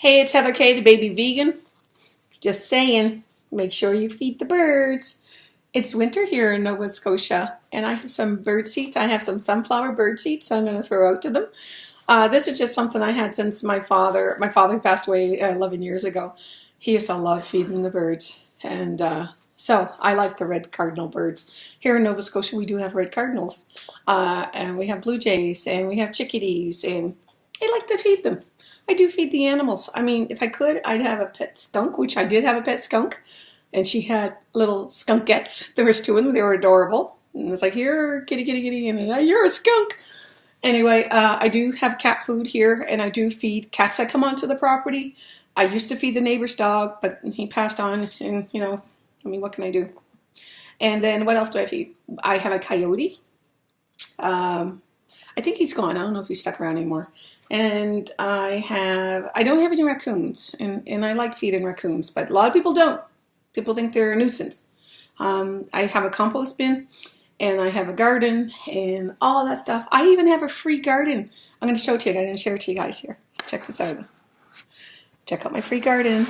Hey, it's Heather K, the baby vegan. Just saying, make sure you feed the birds. It's winter here in Nova Scotia, and I have some bird seeds. I have some sunflower bird seeds I'm going to throw out to them. This is just something I had since my father passed away 11 years ago. He used to love feeding the birds, and so I like the red cardinal birds. Here in Nova Scotia, we do have red cardinals, and we have blue jays, and we have chickadees, and I like to feed them. I do feed the animals. I mean, if I could, I'd have a pet skunk, which I did have a pet skunk, and she had little skunkettes. There was two of them. They were adorable. And it was like, here, kitty, kitty, kitty, and you're a skunk. Anyway, I do have cat food here, and I do feed cats that come onto the property. I used to feed the neighbor's dog, but he passed on, and, I mean, what can I do? And then what else do I feed? I have a coyote. I think he's gone. I don't know if he's stuck around anymore. And I don't have any raccoons, and I like feeding raccoons, but a lot of people don't. People think they're a nuisance. I have a compost bin, and I have a garden, and all of that stuff. I even have a free garden. I'm going to show it to you. I'm going to share it to you guys here. Check this out. Check out my free garden.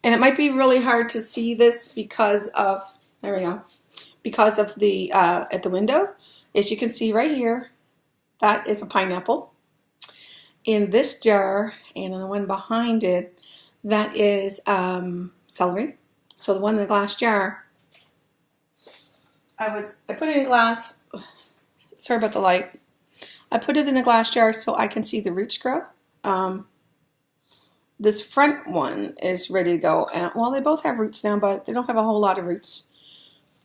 And it might be really hard to see this because of, there we go, because of the, at the window. As you can see right here, that is a pineapple. In this jar, and in the one behind it, that is celery. So the one in the glass jar, I put it in a glass, sorry about the light. I put it in a glass jar so I can see the roots grow. This front one is ready to go. And, well, they both have roots now, but they don't have a whole lot of roots.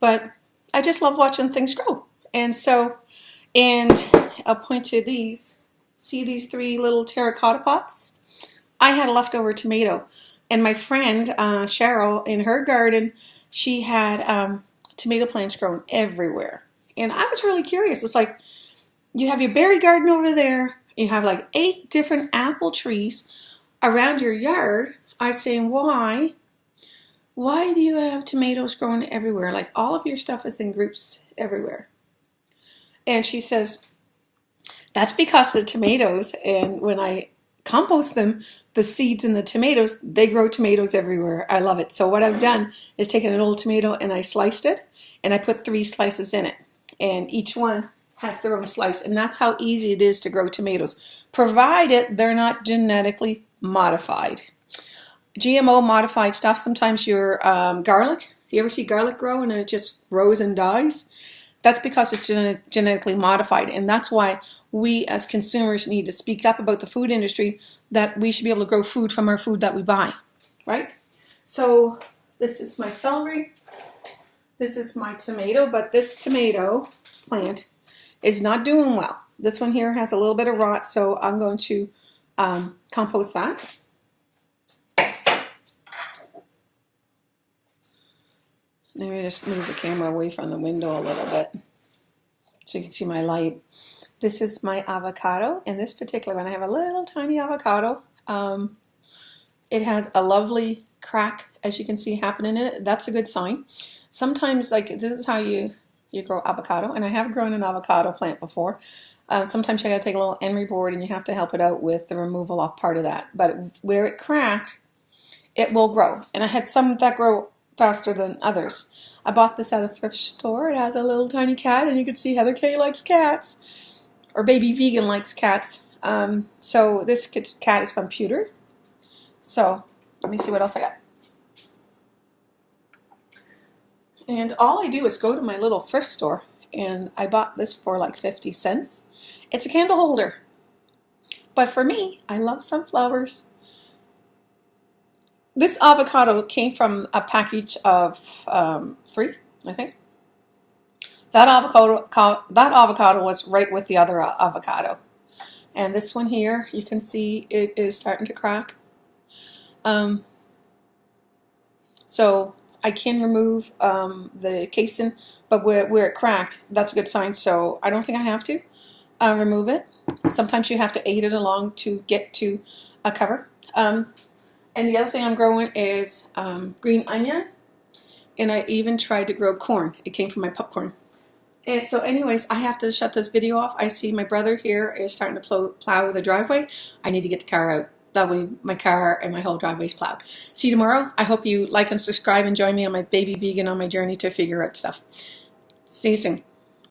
But I just love watching things grow. And so, and I'll point to these. See these three little terracotta pots? I had a leftover tomato. And my friend, Cheryl, in her garden, she had tomato plants growing everywhere. And I was really curious. It's like, you have your berry garden over there. You have like 8 different apple trees around your yard. I was saying, why? Why do you have tomatoes growing everywhere? Like all of your stuff is in groups everywhere. And she says, that's because the tomatoes, and when I compost them, the seeds in the tomatoes, they grow tomatoes everywhere. I love it. So what I've done is taken an old tomato and I sliced it, and I put 3 slices in it. And each one has their own slice. And that's how easy it is to grow tomatoes, provided they're not genetically modified. GMO modified stuff, sometimes your garlic, you ever see garlic grow and it just grows and dies? That's because it's genetically modified, and that's why we as consumers need to speak up about the food industry, that we should be able to grow food from our food that we buy, right? So this is my celery, this is my tomato, but this tomato plant is not doing well. This one here has a little bit of rot, so I'm going to compost that. Let me just move the camera away from the window a little bit so you can see my light. This is my avocado, and this particular one, I have a little tiny avocado. It has a lovely crack, as you can see, happening in it. That's a good sign. Sometimes, like, this is how you grow avocado, and I have grown an avocado plant before. Sometimes you gotta take a little emery board and you have to help it out with the removal of part of that. But where it cracked, it will grow. And I had some that grow faster than others. I bought this at a thrift store. It has a little tiny cat, and you can see Heather K likes cats, or Baby Vegan likes cats. So this cat is from Pewter. So let me see what else I got. And all I do is go to my little thrift store, and I bought this for like 50 cents. It's a candle holder. But for me, I love sunflowers. This avocado came from a package of 3, I think. That avocado was right with the other avocado. And this one here, you can see it is starting to crack. So I can remove the casing, but where it cracked, that's a good sign. So I don't think I have to remove it. Sometimes you have to aid it along to get to a cover. And the other thing I'm growing is green onion, and I even tried to grow corn. It came from my popcorn. And so anyways, I have to shut this video off. I see my brother here is starting to plow the driveway. I need to get the car out. That way my car and my whole driveway is plowed. See you tomorrow. I hope you like and subscribe and join me on my baby vegan on my journey to figure out stuff. See you soon.